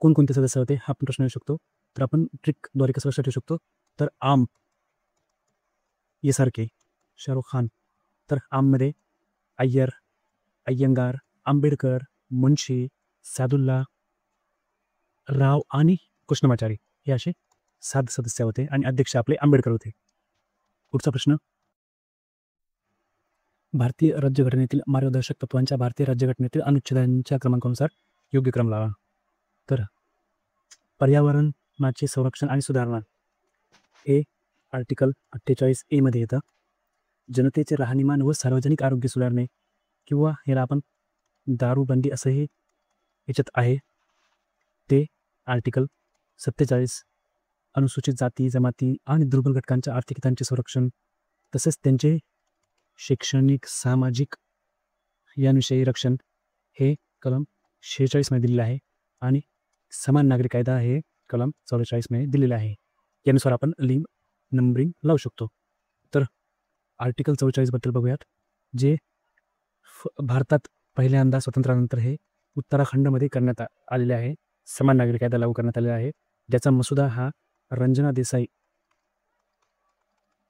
कोणकोणते सदस्य होते हा पण प्रश्न येऊ शकतो. तर आपण ट्रिकद्वारे कसं लक्षात ठेवू शकतो, तर आम यासारखे शाहरुख खान. तर आममध्ये अय्यर, अय्यंगार, आंबेडकर, मुन्शी, सादुल्ला, राव आणि कृष्णमाचारी हे असे 7 सदस्य होते आणि अध्यक्ष आपले आंबेडकर होते. पुढचा प्रश्न, भारतीय राज्यघटनेतील मार्गदर्शक तत्वांच्या भारतीय राज्यघटनेतील अनुच्छेदांच्या क्रमांकानुसार योग्य क्रम लावा. तर पर्यावरणाचे संरक्षण आणि सुधारणा हे आर्टिकल 48A मध्ये येतं. जनतेचे राहणीमान व सार्वजनिक आरोग्य सुधारणे किंवा ह्याला आपण दारूबंदी असंही याच्यात आहे, ते आर्टिकल 47. अनुसूचित जाती जमाती आणि दुर्बल घटकांच्या आर्थिक हितांचे संरक्षण तसेच त्यांचे शैक्षणिक सामाजिक यांविषयी रक्षण हे कलम 46 मध्ये दिलेलं आहे. आणि समान नागरिक कायदा हे कलम 44 मध्ये दिलेलं आहे. यानुसार आपण लिंग नंबरिंग लावू शकतो. तर आर्टिकल 44 बद्दल बघूयात. जे भारतात पहिल्यांदा स्वातंत्र्यानंतर हे उत्तराखंडमध्ये करण्यात आलेले आहे. समान नागरिक कायदा लागू करण्यात आलेला आहे, ज्याचा मसुदा हा रंजना देसाई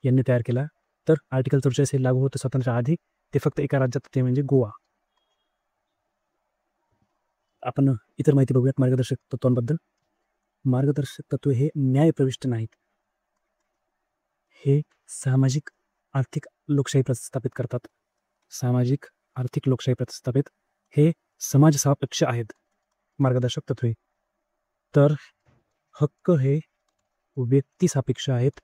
यांनी तयार केला. तर आर्टिकल 44 हे लागू होतं स्वातंत्र्याआधी, ते फक्त एका राज्यात, ते म्हणजे गोवा. आपण इतर माहिती बघूयात मार्गदर्शक तत्वांबद्दल. मार्गदर्शक तत्व हे न्यायप्रविष्ट नाहीत, हे सामाजिक आर्थिक लोकशाही प्रस्थापित करतात. सामाजिक आर्थिक लोकशाही प्रस्थापित हे समाजसापेक्ष आहेत मार्गदर्शक तत्वे. तर हक्क हे व्यक्तिसापेक्ष आहेत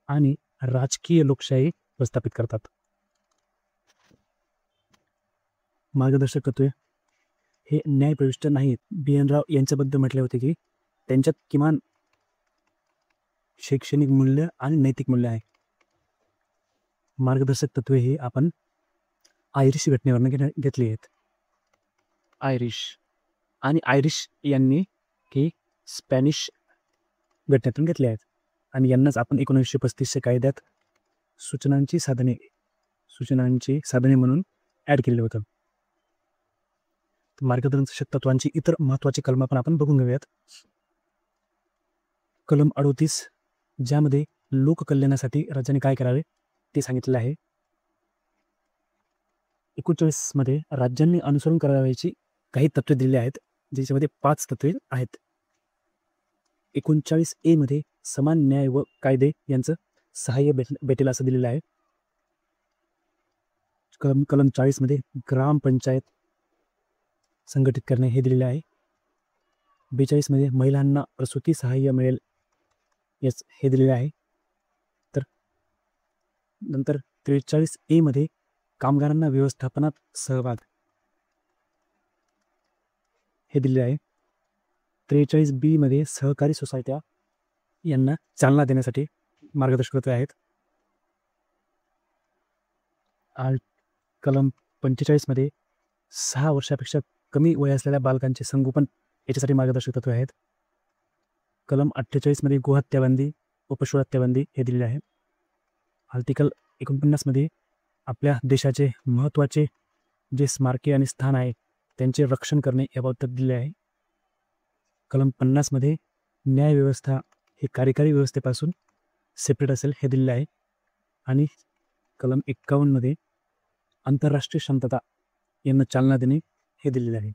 आणि राजकीय लोकशाही प्रस्थापित करतात. मार्गदर्शक तत्वे हे न्यायप्रविष्ट नाहीत. BN राव यांच्याबद्दल म्हटले होते की त्यांच्यात किमान शैक्षणिक मूल्य आणि नैतिक मूल्य आहे. मार्गदर्शक तत्वे हे आपण आयरिश घटनेवरनं घेतली आहेत. आयरिश यांनी ही स्पॅनिश घटनेतून घेतले आहेत आणि यांनाच आपण 1935 कायद्यात सूचनांची साधने म्हणून ॲड केलेलं होतं. मार्गदर्शक तत्वांची इतर महत्त्वाची कलमं पण आपण बघून घेऊयात. कलम 38, ज्यामध्ये लोककल्याणासाठी राज्याने काय करावे ते सांगितलेलं आहे. 39मध्ये राज्यांनी अनुसरण करावयाची काही तत्त्वे दिलेली आहेत, ज्याच्यामध्ये 5 तत्त्वे आहेत. 39A मध्ये समान न्याय व कायदे यांचं सहाय्य भेटेल असं दिलेलं आहे. कलम 40मध्ये ग्रामपंचायत संघटित करणे हे दिलेले आहे. 42मध्ये महिलांना प्रसूती सहाय्य मिळेल हे दिलेले आहे. तर नंतर 43A मध्ये कामगारांना व्यवस्थापनात सहभाग हे दिलेले आहे. 43B मध्ये सहकारी सोसायट्या यांना चालना देण्यासाठी मार्गदर्शक तत्त्वे आहेत. कलम 45मध्ये 6 वर्षापेक्षा कमी वय असलेल्या बालकांचे संगोपन याच्यासाठी मार्गदर्शक तत्त्वे आहेत. कलम 48मध्ये गोहत्याबंदी व पशुहत्याबंदी हे दिलेले आहे. आर्टिकल 49मध्ये आपल्या देशाचे महत्त्वाचे जे स्मारके आणि स्थान आहे त्यांचे रक्षण करणे याबाबत दिले आहे. कलम 50मध्ये न्यायव्यवस्था हे कार्यकारी व्यवस्थेपासून सेपरेट असेल हे दिलेले आहे. आणि कलम 51मध्ये आंतरराष्ट्रीय शांतता यांना चालना देणे हे दिलेले आहे.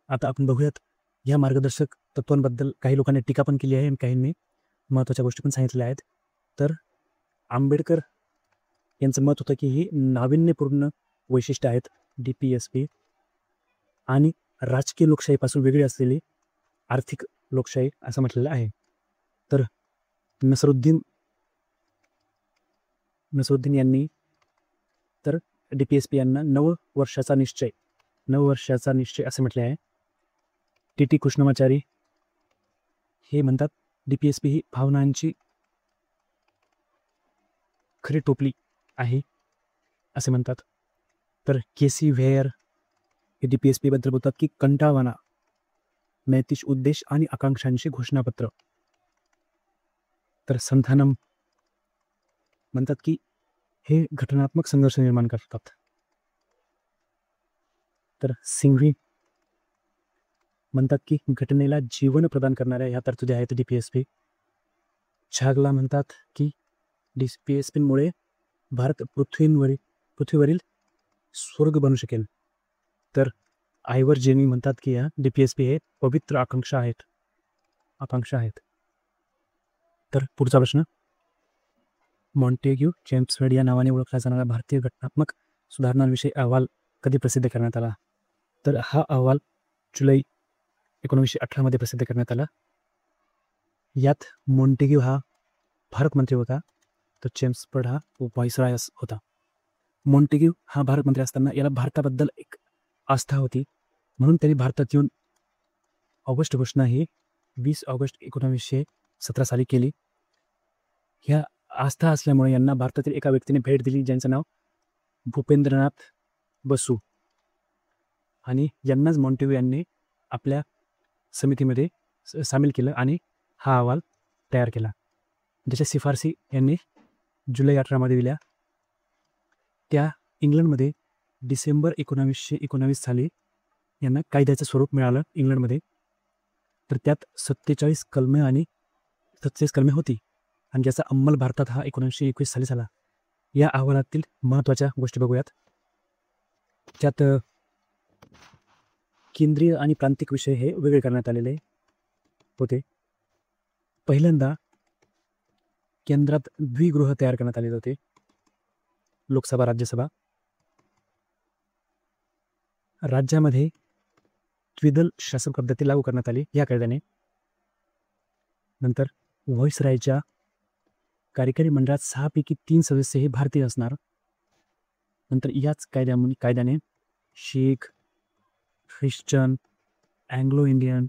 आता आपण बघूयात या मार्गदर्शक तत्वांबद्दल काही लोकांनी टीका पण केली आहे आणि काहींनी महत्त्वाच्या गोष्टी पण सांगितलेल्या आहेत. तर आंबेडकर यांचं मत होतं की ही नाविन्यपूर्ण वैशिष्ट्य आहेत DPSP आणि राजकीय लोकशाहीपासून वेगळी असलेली आर्थिक लोकशाही असं म्हटलेलं आहे. तर नसरुद्दीन यांनी तर DPSP यांना 9 वर्षाचा निश्चय असे म्हटले आहे. TT कृष्णमाचारी हे म्हणतात DPSP ही भावनांची खरी टोपली आहे असे म्हणतात. तर KC व्हेअर हे DPSP बद्दल बोलतात की कंटाळवाणा, नैतिक उद्देश आणि आकांक्षांची घोषणापत्र. तर संथानम म्हणतात की हे घटनात्मक संघर्ष निर्माण करतात. तर सिंघवी म्हणतात की घटनेला जीवन प्रदान करणाऱ्या ह्या तरतुदी आहेत DPSP. छागला म्हणतात की DPSPमुळे भारत पृथ्वीवरील स्वर्ग बनू शकेल. तर आयवर जेनी म्हणतात की या DPSP हे पवित्र आकांक्षा आहेत. तर पुढचा प्रश्न, मॉन्टेग्यू चेम्सफर्ड या नावाने ओळखला जाणारा भारतीय घटनात्मक सुधारणांविषयी अहवाल कधी प्रसिद्ध करण्यात आला? तर हा अहवाल जुलै 1918 मध्ये प्रसिद्ध करण्यात आला. यात मॉन्टेग्यू हा भारत मंत्री होता, तर चेम्सफर्ड हा व्हाईसरॉय होता. मॉन्टेग्यू हा भारत मंत्री असताना याला भारताबद्दल एक आस्था होती, म्हणून त्यांनी भारतात येऊन ऑगस्ट घोषणा ही 20 ऑगस्ट 1917 साली केली. ह्या आस्था असल्यामुळे यांना भारतातील एका व्यक्तीने भेट दिली ज्यांचं नाव भूपेंद्रनाथ बसू, आणि यांनाच मॉन्टेग्यू यांनी आपल्या समितीमध्ये सामील केलं आणि हा अहवाल तयार केला, ज्याच्या शिफारसी यांनी जुलै 18 मध्ये दिल्या. त्या इंग्लंडमध्ये डिसेंबर 1919 साली यांना कायद्याचं स्वरूप मिळालं इंग्लंडमध्ये. तर त्यात 47 कलमे होती आणि ज्याचा अंमल भारतात हा 1921 साली झाला. या अहवालातील महत्त्वाच्या गोष्टी बघूयात. त्यात केंद्रीय आणि प्रांतिक विषय हे वेगळे करण्यात आलेले होते. पहिल्यांदा केंद्रात द्विगृह तयार करण्यात आलेले होते, लोकसभा राज्यसभा. राज्यामध्ये द्विदल शासन पद्धती लागू करण्यात आली या कायद्याने. नंतर व्हाईसरॉयच्या कार्यकारी मंडळात 6 पैकी 3 सदस्य हे भारतीय असणार. नंतर याच कायद्याने शीख, ख्रिश्चन, अँग्लो इंडियन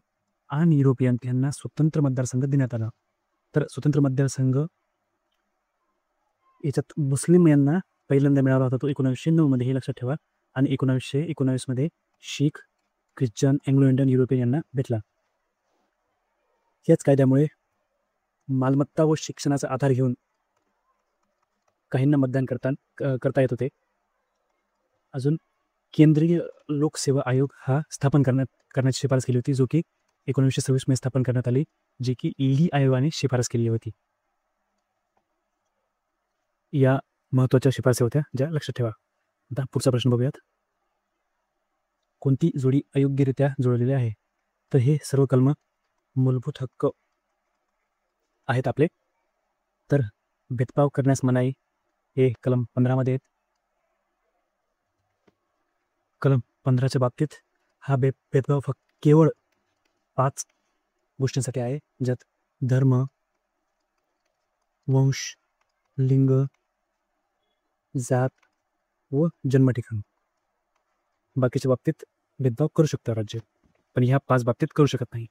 आणि युरोपियन यांना स्वतंत्र मतदारसंघ देण्यात आला. तर स्वतंत्र मतदारसंघ याच्यात मुस्लिम यांना पहिल्यांदा मिळाला होता, तो 1909 मध्ये, हे लक्षात ठेवा. आणि 1919 मध्ये शीख, ख्रिश्चन, अँग्लो इंडियन, युरोपियन यांना भेटला. याच कायद्यामुळे मालमत्ता व शिक्षणाचा आधार घेऊन काहींना मतदान करता येत होते. अजून केंद्रीय लोकसेवा आयोग हा स्थापन करण्याची शिफारस केली होती, जो की 1926 मध्ये स्थापन करण्यात आली, जी की ली आयोगाने शिफारस केली होती. या महत्त्वाच्या शिफारसी होत्या ज्या लक्षात ठेवा. आता पुढचा प्रश्न बघूयात. कोणती जोडी अयोग्यरित्या जुळलेली आहे? तर हे सर्व कलम मूलभूत हक्क आहेत आपले. तर भेदभाव करण्यास मनाई हे कलम 15 मध्ये आहेत. कलम 15च्या बाबतीत हा भेदभाव फक्त केवळ 5 गोष्टींसाठी आहे, ज्यात धर्म, वंश, लिंग, जात व जन्मठिकाण. बाकीच्या बाबतीत भेदभाव करू शकतं राज्य, पण ह्या 5 बाबतीत करू शकत नाही.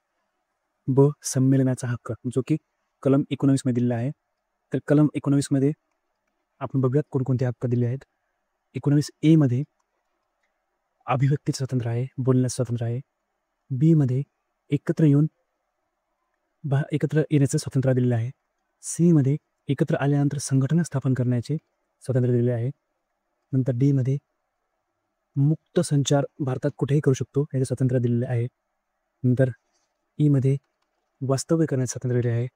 ब संमेलनाचा हक्क, जो की कलम 19 मध्ये दिलेला आहे. तर कलम 19 मध्ये आपण बघूयात कोणकोणते हक्क दिले आहेत. 19A मध्ये अभिव्यक्तीचं स्वातंत्र्य आहे, बोलण्याचं स्वातंत्र्य आहे. बी मध्ये एकत्र येण्याचं स्वातंत्र्य दिलेलं आहे. सी मध्ये एकत्र आल्यानंतर संघटना स्थापन करण्याचे स्वातंत्र्य दिलेले आहे. नंतर डी मध्ये मुक्त संचार भारतात कुठेही करू शकतो याचे स्वातंत्र्य दिलेले आहे. नंतर ई मध्ये वास्तव्य करण्याचे स्वातंत्र्य दिले आहे.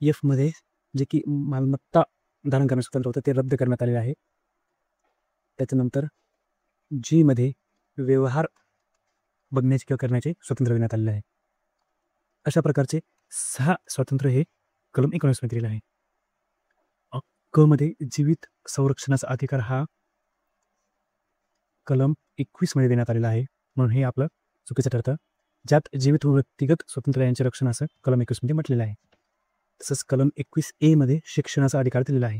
एफ मध्ये जे की मालमत्ता धारण करण्याचं स्वातंत्र्य होतं ते रद्द करण्यात आलेले आहे. त्याच्यानंतर जी मध्ये व्यवहार बघण्याचे किंवा करण्याचे स्वातंत्र्य देण्यात आलेले आहे. अशा प्रकारचे 6 स्वातंत्र्य हे कलम 19 मध्ये दिलेले आहे. क मध्ये जीवित संरक्षणाचा अधिकार हा कलम 21 मध्ये देण्यात आलेला आहे, म्हणून हे आपलं चुकीचं ठरतं. ज्यात जीवित व व्यक्तिगत स्वातंत्र्य यांचे रक्षण असं कलम 21 मध्ये म्हटलेलं आहे. तसंच कलम 21A मध्ये शिक्षणाचा अधिकार दिलेला आहे.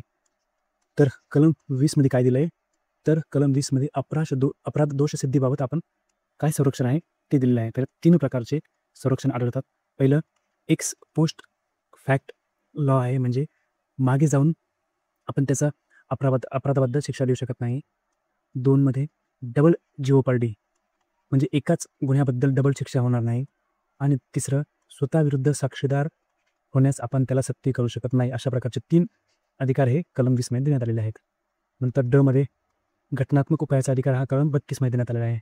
तर कलम 20 मध्ये काय दिलं आहे? तर कलम 20 मध्ये अपराध दोषसिद्धीबाबत आपण काय संरक्षण आहे ते दिलेलं आहे. तर 3 प्रकारचे संरक्षण आढळतात. पहिलं एक्स पोस्ट फॅक्ट लॉ आहे, म्हणजे मागे जाऊन आपण त्याचा अपराधाबद्दल शिक्षा देऊ शकत नाही. 2 मध्ये डबल जिओपार्डी, म्हणजे एकाच गुन्ह्याबद्दल डबल शिक्षा होणार नाही. आणि तिसरं स्वतःविरुद्ध साक्षीदार होण्यास आपण त्याला सक्ती करू शकत नाही. अशा प्रकारचे 3 अधिकार हे कलम 20 मध्ये देण्यात आलेले आहेत. नंतर ड मध्ये घटनात्मक उपायाचा अधिकार हा कलम 32 मध्ये देण्यात आलेला आहे.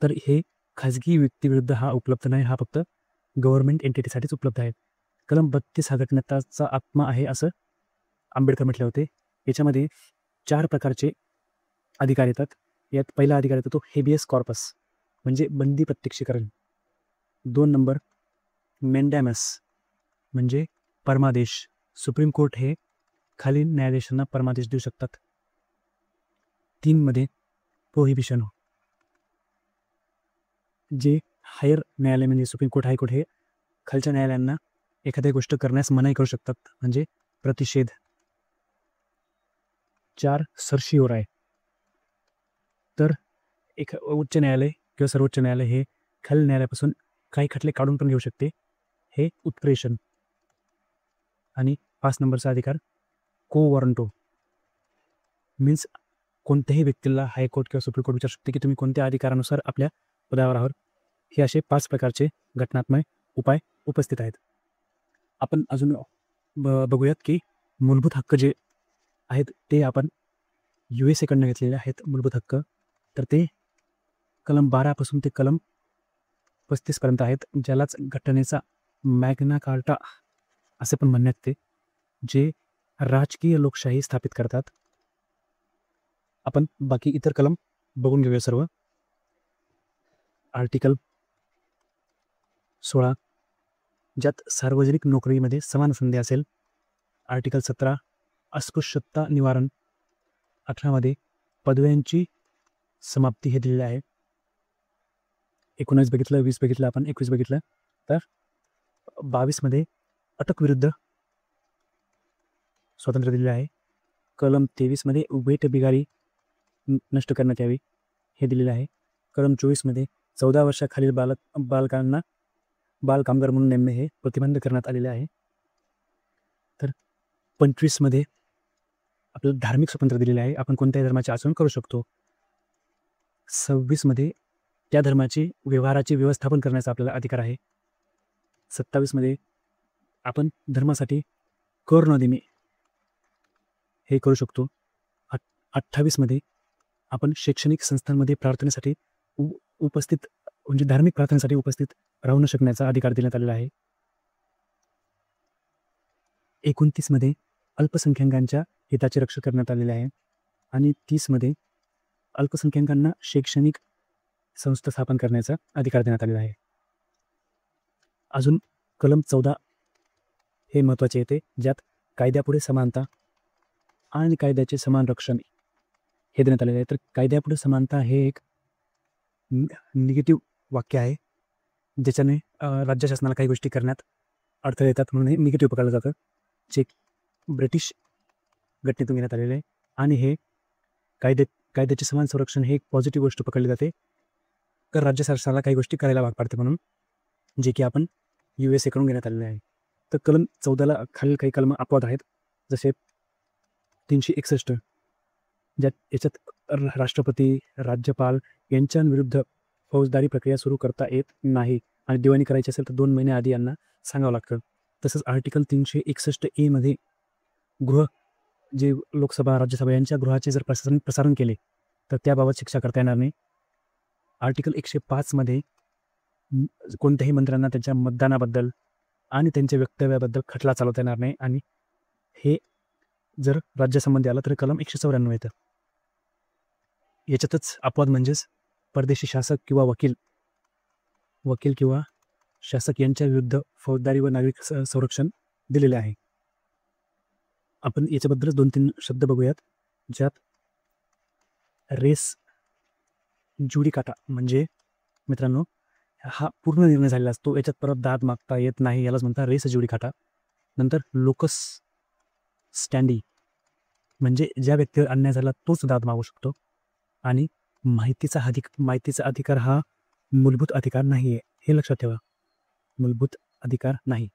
तर हे खाजगी व्यक्तीविरुद्ध हा उपलब्ध नाही, हा फक्त गव्हर्नमेंट एंटिटीसाठीच उपलब्ध आहे. कलम 32 हा घटनेचा आत्मा आहे असं आंबेडकर म्हटले होते. याच्यामध्ये 4 प्रकारचे अधिकार येतात. यात पहिला अधिकार येतो तो हेबियस कॉर्पस, म्हणजे बंदी प्रत्यक्षीकरण. 2 नंबर मेंडॅमस, म्हणजे परमादेश. सुप्रीम कोर्ट हे खालील न्यायाधीशांना परमादेश देऊ शकतात. 3 मध्ये प्रोहिबिशन, जे हायर न्यायालय म्हणजे सुप्रीम कोर्ट, हायकोर्ट हे खालच्या न्यायालयांना एखाद्या गोष्ट करण्यास मनाई करू शकतात, म्हणजे प्रतिषेध. 4 सर्शिओर आहे. तर एक उच्च न्यायालय किंवा सर्वोच्च न्यायालय हे खालील न्यायालयापासून काही खटले काढून पण घेऊ शकते, हे उत्प्रेषण. आणि 5 नंबरचा अधिकार को वॉरंटो, मीन्स कोणत्याही व्यक्तीला हायकोर्ट किंवा सुप्रीम कोर्ट विचारू शकते की तुम्ही कोणत्या अधिकारानुसार आपल्या पदावर आहात. हे असे 5 प्रकारचे घटनात्मक उपाय उपस्थित आहेत. आपण अजून बघूयात की मूलभूत हक्क जे आहेत ते आपण USA कडनं घेतलेले आहेत मूलभूत हक्क. तर ते कलम 12 पासून ते कलम 35 पर्यंत आहेत, ज्यालाच घटनेचा मॅग्ना कार्टा असे पण म्हणण्यात येते, जे राजकीय लोकशाही स्थापित करतात. आपण बाकी इतर कलम बघून घेऊया सर्व. आर्टिकल 16, ज्यात सार्वजनिक नोकरीमध्ये समान संधी असेल. आर्टिकल 17 अस्पृश्यता निवारण. 18 मध्ये पदव्यांची समाप्ती हे दिलेले आहे. 19 बघितलं, 20 बघितलं, आपण 21 बघितलं. तर 22 मध्ये अटक विरुद्ध स्वातंत्र्य दिलेले आहे. कलम 23 मध्ये वेट बिगारी नष्ट करण्यात यावी हे दिलेले आहे. कलम 24 मध्ये 14 वर्षाखालील बालकांना बालकामगार म्हणून नेमणे हे प्रतिबंध करण्यात आलेले आहे. तर 25 मध्ये आपल्याला धार्मिक स्वातंत्र्य दिलेले आहे, आपण कोणत्याही धर्माचे आचरण करू शकतो. 26 मध्ये त्या धर्माची व्यवहाराचे व्यवस्थापन करण्याचा आपल्याला अधिकार आहे. 27 मध्ये आपण धर्मासाठी कर न देणे हे करू शकतो. 28 मध्ये आपण शैक्षणिक संस्थांमध्ये प्रार्थनेसाठी उपस्थित, म्हणजे धार्मिक प्रार्थनेसाठी उपस्थित राहू न शकण्याचा अधिकार देण्यात आलेला आहे. 29 मध्ये अल्पसंख्याकांच्या हिताचे रक्षण करण्यात आलेले आहे. आणि 30 मध्ये अल्पसंख्याकांना शैक्षणिक संस्था स्थापन करण्याचा अधिकार देण्यात आलेला आहे. अजून कलम 14 हे महत्त्वाचे येते, ज्यात कायद्यापुढे समानता आणि कायद्याचे समान रक्षण हे देण्यात आलेले आहे. तर कायद्यापुढे समानता हे एक निगेटिव्ह वाक्य आहे, ज्याच्याने राज्य शासनाला काही गोष्टी करण्यात अडथळे येतात, म्हणून हे निगेटिव्ह पकडलं जातं, जे ब्रिटिश घटनेतून घेण्यात आलेले आहे. आणि हे कायद्याचे समान संरक्षण हे एक पॉझिटिव्ह गोष्ट पकडली जाते, तर राज्य शासनाला काही गोष्टी करायला भाग पाडते म्हणून, जे की आपण USA कडून घेण्यात आलेले आहे. तर कलम 14ला खालील काही कलम अपवाद आहेत, जसे 361, याच्यात राष्ट्रपती, राज्यपाल यांच्याविरुद्ध फौजदारी प्रक्रिया सुरू करता येत नाही आणि दिवाणी करायची असेल तर 2 महिने आधी यांना सांगावं लागतं. तसंच आर्टिकल 361A मध्ये जे लोकसभा, राज्यसभा यांच्या गृहाचे जर प्रसारण केले तर त्याबाबत शिक्षा करता येणार नाही. आर्टिकल 105 मध्ये कोणत्याही मंत्र्यांना त्यांच्या मतदानाबद्दल आणि त्यांच्या वक्तव्याबद्दल खटला चालवता येणार नाही, आणि हे जर राज्यासंबंधी आलं तर कलम 194 येतं. याच्यातच अपवाद म्हणजेच परदेशी शासक किंवा वकील किंवा शासक यांच्या विरुद्ध फौजदारी व नागरिक संरक्षण दिलेले आहे. आपण याच्याबद्दलच 2-3 शब्द बघूयात, ज्यात रेस ज्युडिकाटा म्हणजे मित्रांनो हा पूर्ण निर्णय झालेला असतो, याच्यात परत दाद मागता येत नाही, यालाच म्हणतात रेस ज्युडिकाटा. नंतर लोकस स्टँडी म्हणजे ज्या व्यक्तीवर अन्याय झाला तोच दाद मागू शकतो. आणि माहितीचा अधिकार हा मूलभूत अधिकार नाही आहे, हे लक्षात ठेवा, मूलभूत अधिकार नाही.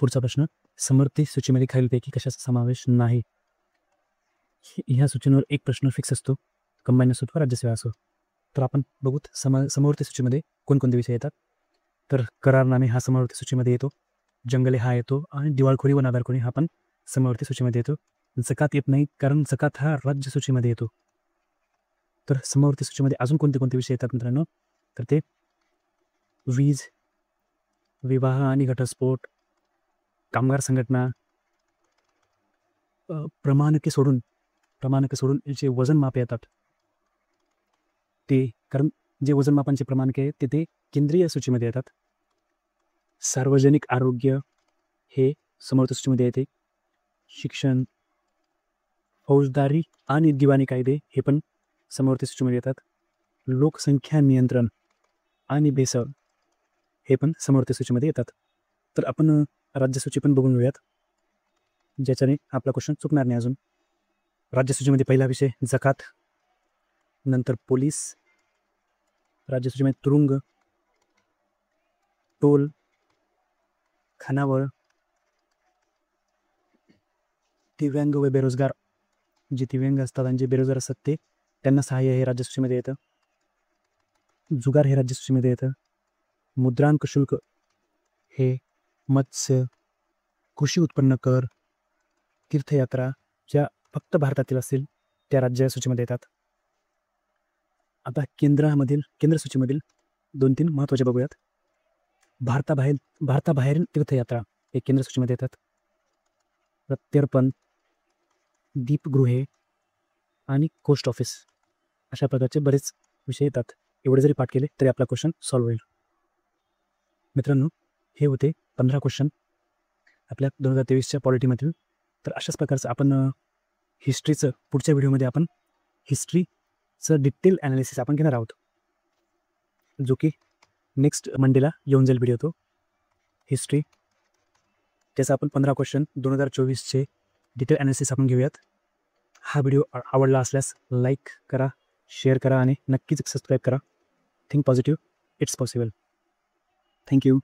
पुढचा प्रश्न, समवर्ती सूचीमध्ये खालीलपैकी कशाचा समावेश नाही? ह्या सूचीवर एक प्रश्न फिक्स असतो, कंबाईन असो किंवा राज्यसेवा असो. तर आपण बघूत समवर्ती सूचीमध्ये कोणकोणते विषय येतात. तर करारनामे हा समवर्ती सूचीमध्ये येतो, जंगले हा येतो, आणि दिवाळखोरी व नादारखोरी हा पण समवर्ती सूचीमध्ये येतो. जकात येत नाही, कारण जकात हा राज्य सूचीमध्ये येतो. तर समवर्ती सूचीमध्ये अजून कोणते विषय येतात मित्रांनो? तर ते वीज, विवाह आणि घटस्फोट, कामगार संघटना, प्रमाणके सोडून जे वजन माप येतात ते, कारण जे वजनमापांचे प्रमाणके ते केंद्रीय सूचीमध्ये येतात. सार्वजनिक आरोग्य हे समवर्ती सूचीमध्ये येते. शिक्षण, फौजदारी आणि दिवाणी कायदे हे पण समवर्ती सूचीमध्ये येतात. लोकसंख्या नियंत्रण आणि भेसळ हे पण समवर्ती सूचीमध्ये येतात. तर आपण राज्य सूची पण बघून घेऊयात, ज्याच्याने आपला क्वेश्चन चुकणार नाही. अजून राज्य सूचीमध्ये पहिला विषय जकात, नंतर पोलीस, राज्य सूचीमध्ये तुरुंग, टोल, खानावळ, दिव्यांग व बेरोजगार, जे दिव्यांग असतात आणि जे बेरोजगार असतात ते त्यांना सहाय्य हे राज्य सूचीमध्ये येतं. जुगार हे राज्य सूचीमध्ये येतं. मुद्रांक शुल्क हे मत्स्य, कृषी उत्पन्न कर, तीर्थयात्रा ज्या फक्त भारतातील असतील त्या राज्य सूचीमध्ये येतात. आता केंद्र सूचीमधील 2-3 महत्त्वाचे बघूयात. भारताबाहेरील तीर्थयात्रा हे केंद्र सूचीमध्ये येतात. प्रत्यर्पण, दीपगृहे आणि पोस्ट ऑफिस अशा प्रकारचे बरेच विषय येतात. एवढे जरी पाठ केले तरी आपला क्वेश्चन सॉल्व्ह होईल. मित्रांनो, हे होते 15 क्वेश्चन आपल्या 2023च्या पॉलिटीमधील. तर अशाच प्रकारचं आपण हिस्ट्रीचं पुढच्या व्हिडिओमध्ये आपण हिस्ट्रीचं डिटेल ॲनालिसिस आपण घेणार आहोत, जो की नेक्स्ट मंडेला येऊन जाईल व्हिडिओ तो हिस्ट्री. त्याचा आपण 15 क्वेश्चन 2024चे डिटेल ॲनालिसिस आपण घेऊयात. हा व्हिडिओ आवडला असल्यास लाईक करा, शेअर करा आणि नक्कीच सबस्क्राईब करा. Think positive, it's possible. Thank you.